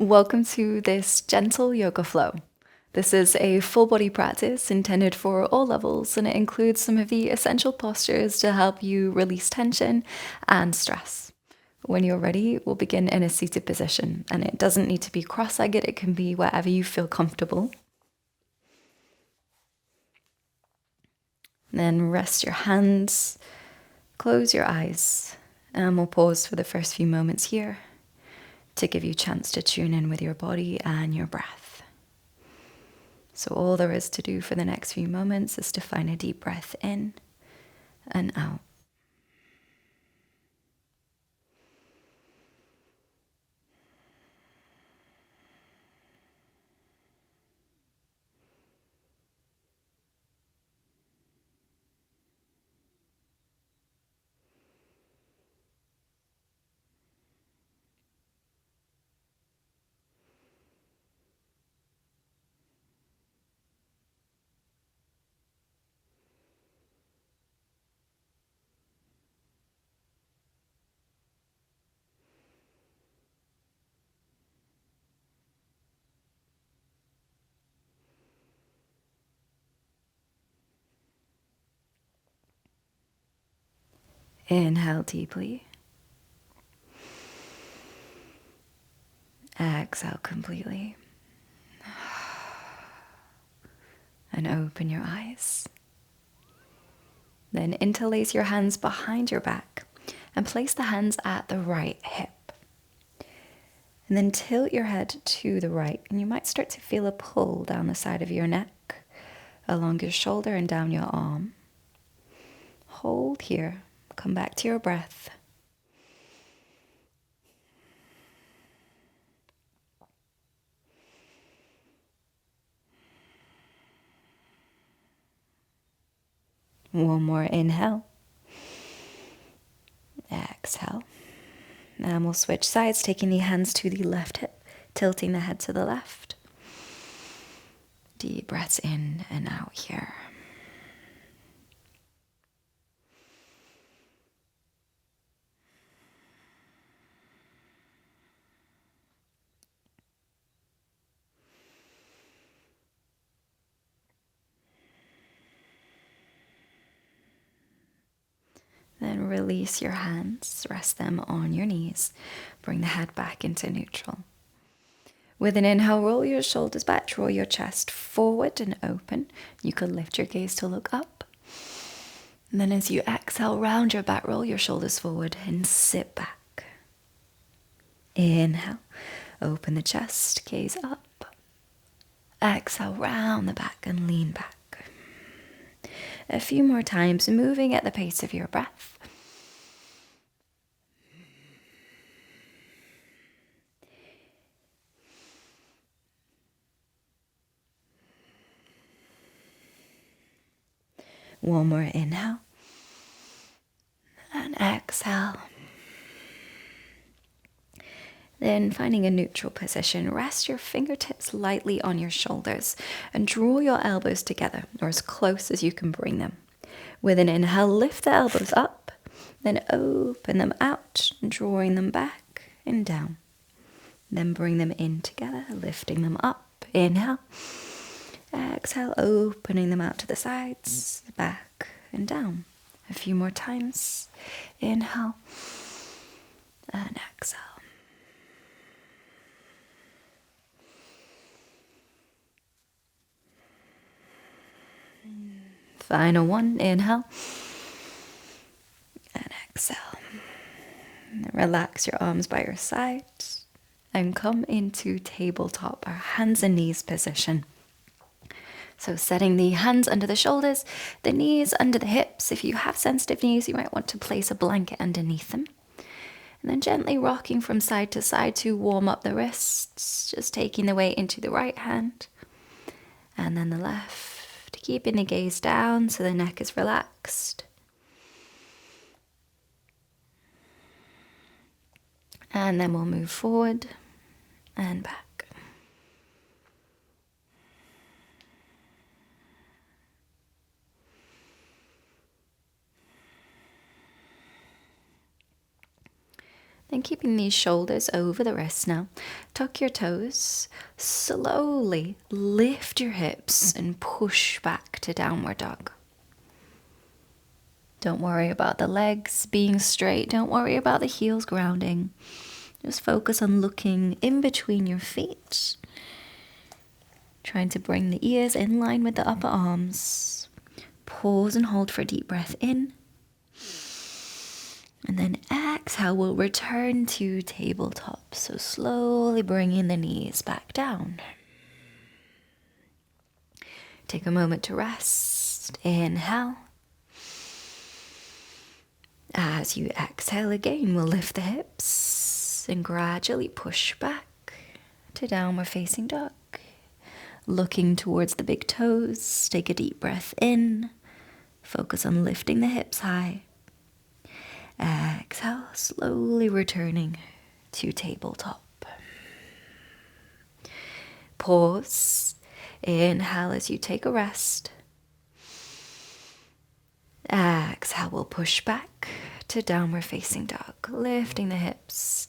Welcome to this gentle yoga flow. This is a full body practice intended for all levels, and it includes some of the essential postures to help you release tension and stress. When you're ready, we'll begin in a seated position, and it doesn't need to be cross-legged, it can be wherever you feel comfortable. Then rest your hands, close your eyes, and we'll pause for the first few moments here to give you a chance to tune in with your body and your breath. So all there is to do for the next few moments is to find a deep breath in and out. Inhale deeply. Exhale completely. And open your eyes. Then interlace your hands behind your back and place the hands at the right hip. And then tilt your head to the right, and you might start to feel a pull down the side of your neck, along your shoulder and down your arm. Hold here. Come back to your breath. One more inhale. Exhale. And we'll switch sides, taking the hands to the left hip, tilting the head to the left. Deep breaths in and out here. Then release your hands, rest them on your knees. Bring the head back into neutral. With an inhale, roll your shoulders back, draw your chest forward and open. You could lift your gaze to look up. And then as you exhale, round your back, roll your shoulders forward and sit back. Inhale, open the chest, gaze up. Exhale, round the back and lean back. A few more times, moving at the pace of your breath. One more inhale. And exhale. Then finding a neutral position, rest your fingertips lightly on your shoulders and draw your elbows together, or as close as you can bring them. With an inhale, lift the elbows up, then open them out, drawing them back and down. Then bring them in together, lifting them up. Inhale. Exhale, opening them out to the sides, back and down. A few more times. Inhale and exhale. Final one. Inhale and exhale. And relax your arms by your side and come into tabletop, our hands and knees position. So setting the hands under the shoulders, the knees under the hips. If you have sensitive knees, you might want to place a blanket underneath them. And then gently rocking from side to side to warm up the wrists, just taking the weight into the right hand and then the left, keeping the gaze down so the neck is relaxed. And then we'll move forward and back. And keeping these shoulders over the wrists now, tuck your toes, slowly lift your hips and push back to downward dog. Don't worry about the legs being straight, don't worry about the heels grounding. Just focus on looking in between your feet, trying to bring the ears in line with the upper arms. Pause and hold for a deep breath in. And then exhale, we'll return to tabletop. So slowly bringing the knees back down. Take a moment to rest. Inhale. As you exhale again, we'll lift the hips and gradually push back to downward facing dog. Looking towards the big toes, take a deep breath in. Focus on lifting the hips high. Exhale, slowly returning to tabletop. Pause. Inhale as you take a rest. Exhale, we'll push back to downward facing dog, lifting the hips.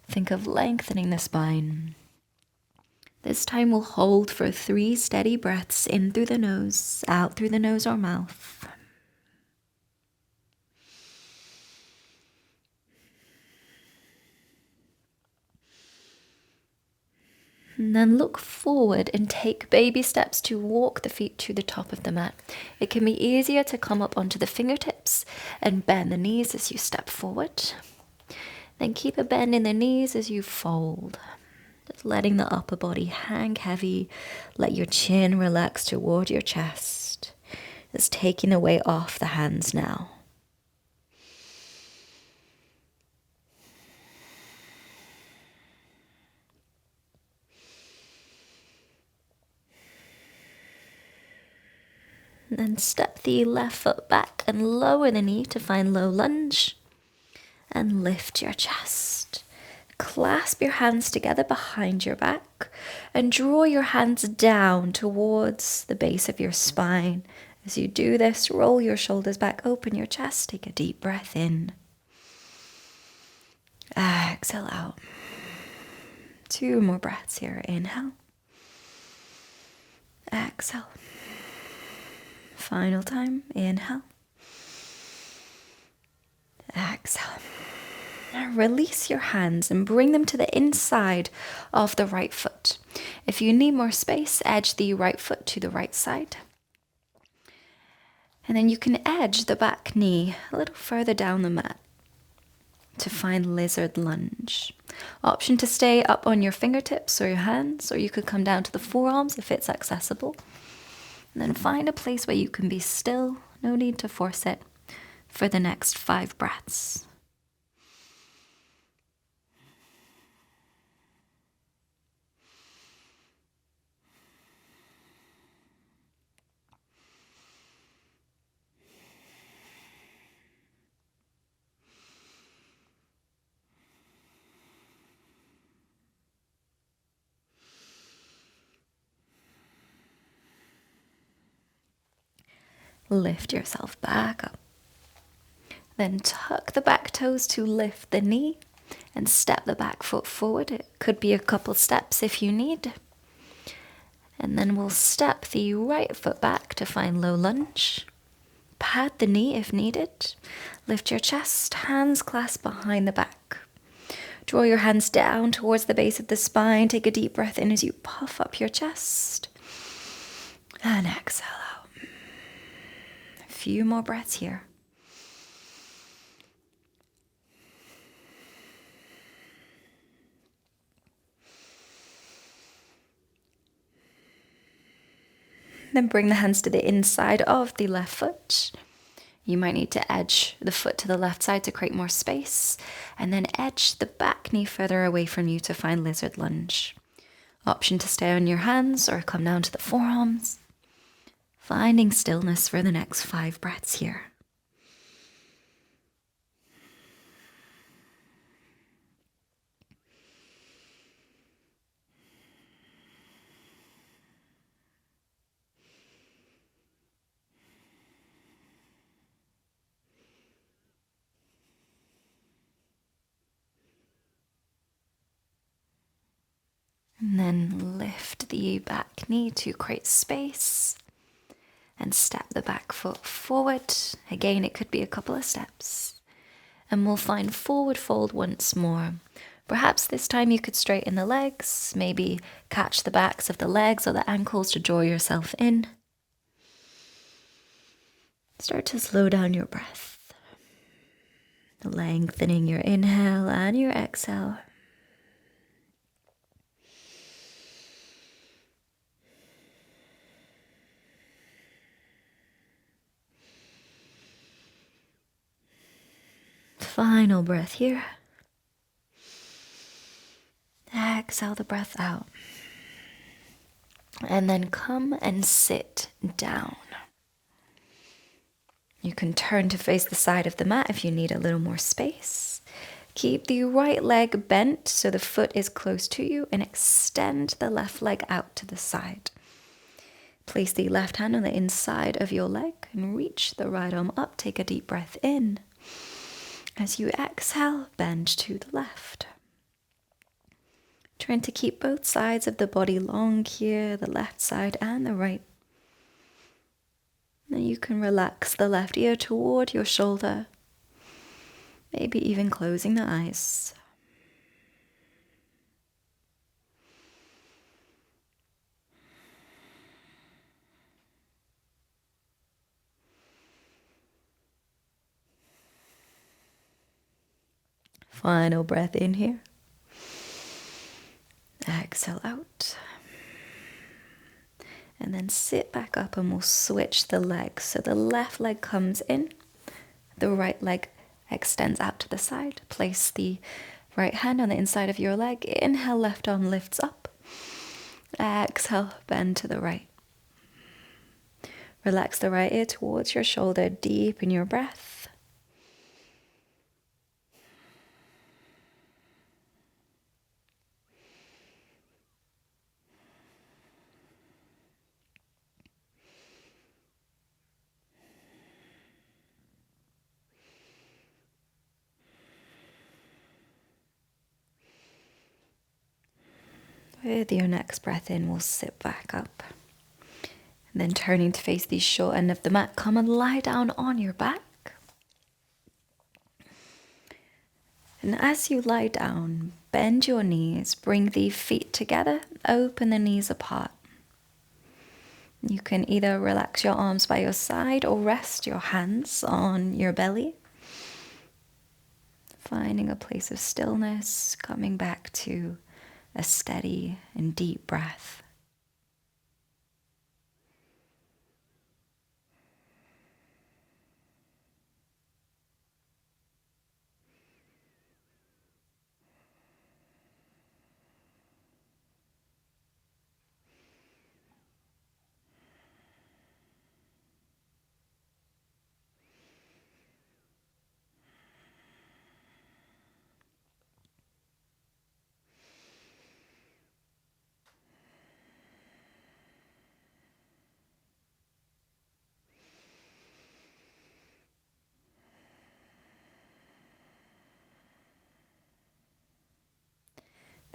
Think of lengthening the spine. This time we'll hold for 3 steady breaths in through the nose, out through the nose or mouth. And then look forward and take baby steps to walk the feet to the top of the mat. It can be easier to come up onto the fingertips and bend the knees as you step forward. Then keep a bend in the knees as you fold. Just letting the upper body hang heavy. Let your chin relax toward your chest. Just taking the weight off the hands now. And then step the left foot back and lower the knee to find low lunge. And lift your chest. Clasp your hands together behind your back and draw your hands down towards the base of your spine. As you do this, roll your shoulders back, open your chest, take a deep breath in. Exhale out. 2 more breaths here. Inhale. Exhale. Final time. Inhale. Exhale. Now release your hands and bring them to the inside of the right foot. If you need more space, edge the right foot to the right side. And then you can edge the back knee a little further down the mat to find lizard lunge. Option to stay up on your fingertips or your hands, or you could come down to the forearms if it's accessible. And then find a place where you can be still, no need to force it, for the next 5 breaths. Lift yourself back up. Then tuck the back toes to lift the knee and step the back foot forward. It could be a couple steps if you need. And then we'll step the right foot back to find low lunge. Pad the knee if needed. Lift your chest, hands clasped behind the back. Draw your hands down towards the base of the spine. Take a deep breath in as you puff up your chest. And exhale out. A few more breaths here. Then bring the hands to the inside of the left foot. You might need to edge the foot to the left side to create more space, and then edge the back knee further away from you to find lizard lunge. Option to stay on your hands or come down to the forearms. Finding stillness for the next 5 breaths here. And then lift the back knee to create space and step the back foot forward. Again, it could be a couple of steps. And we'll find forward fold once more. Perhaps this time you could straighten the legs, maybe catch the backs of the legs or the ankles to draw yourself in. Start to slow down your breath, lengthening your inhale and your exhale. Final breath here. Exhale the breath out. And then come and sit down. You can turn to face the side of the mat if you need a little more space. Keep the right leg bent so the foot is close to you and extend the left leg out to the side. Place the left hand on the inside of your leg and reach the right arm up. Take a deep breath in. As you exhale, bend to the left. Trying to keep both sides of the body long here, the left side and the right. Then you can relax the left ear toward your shoulder, maybe even closing the eyes. Final breath in here. Exhale out. And then sit back up and we'll switch the legs. So the left leg comes in, the right leg extends out to the side. Place the right hand on the inside of your leg. Inhale, left arm lifts up. Exhale, bend to the right. Relax the right ear towards your shoulder, deepen your breath. With your next breath in, we'll sit back up. And then turning to face the short end of the mat, come and lie down on your back. And as you lie down, bend your knees, bring the feet together, open the knees apart. You can either relax your arms by your side or rest your hands on your belly. Finding a place of stillness, coming back to a steady and deep breath.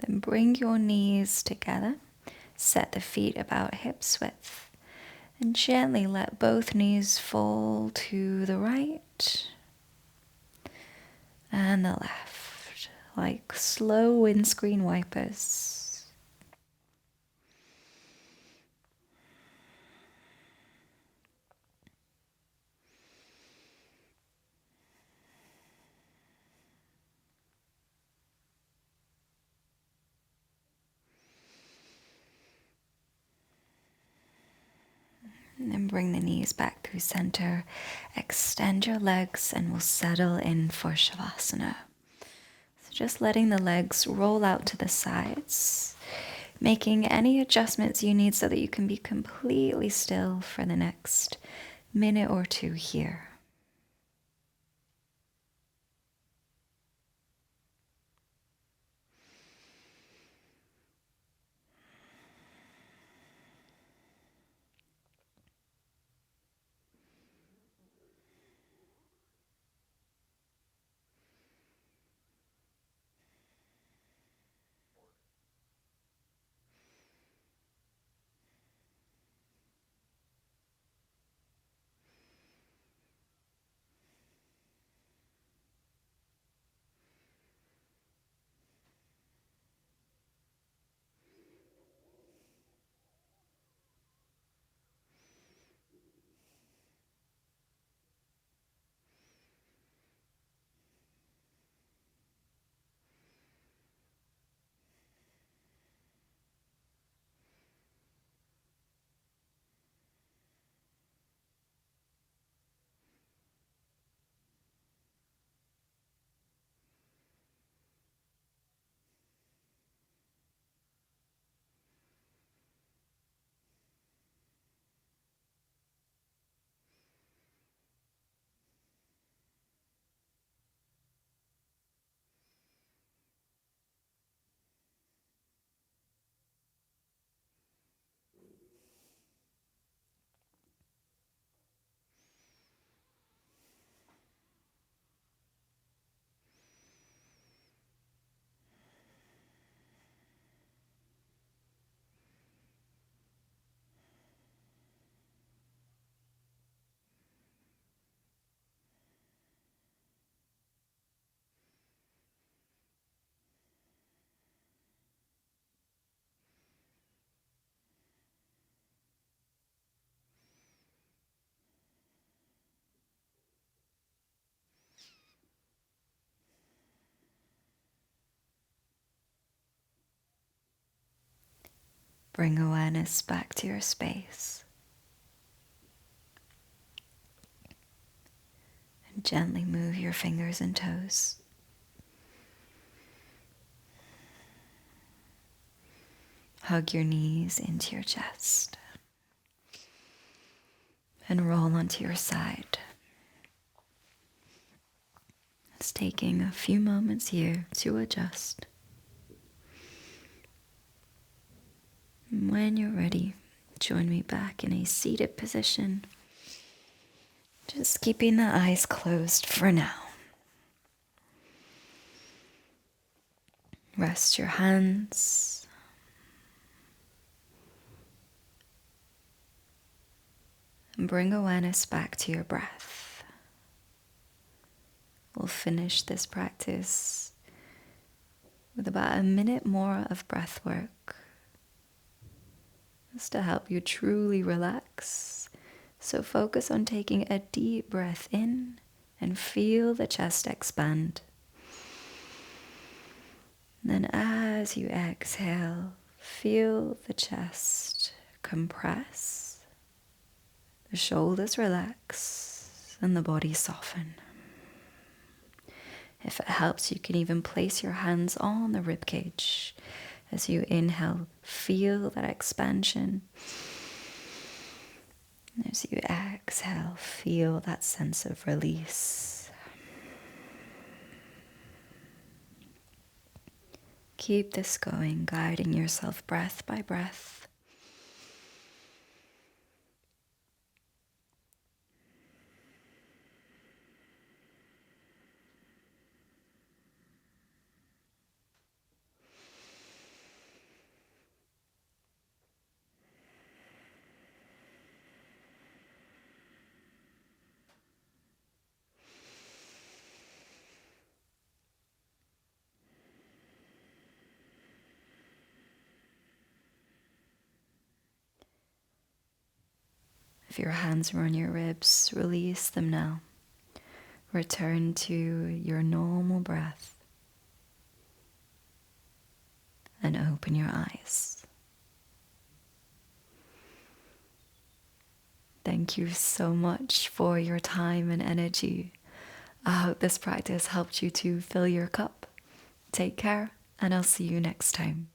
Then bring your knees together, set the feet about hips width, and gently let both knees fall to the right and the left, like slow windscreen wipers. And then bring the knees back through center. Extend your legs and we'll settle in for Savasana. So just letting the legs roll out to the sides, making any adjustments you need so that you can be completely still for the next minute or two here. Bring awareness back to your space. And gently move your fingers and toes. Hug your knees into your chest. And roll onto your side. It's taking a few moments here to adjust. When you're ready, join me back in a seated position. Just keeping the eyes closed for now. Rest your hands. And bring awareness back to your breath. We'll finish this practice with about a minute more of breath work. Just to help you truly relax. So focus on taking a deep breath in and feel the chest expand. Then as you exhale, feel the chest compress, the shoulders relax, and the body soften. If it helps, you can even place your hands on the ribcage. As you inhale, feel that expansion. As you exhale, feel that sense of release. Keep this going, guiding yourself breath by breath. If your hands are on your ribs, release them now. Return to your normal breath and open your eyes. Thank you so much for your time and energy. I hope this practice helped you to fill your cup. Take care, and I'll see you next time.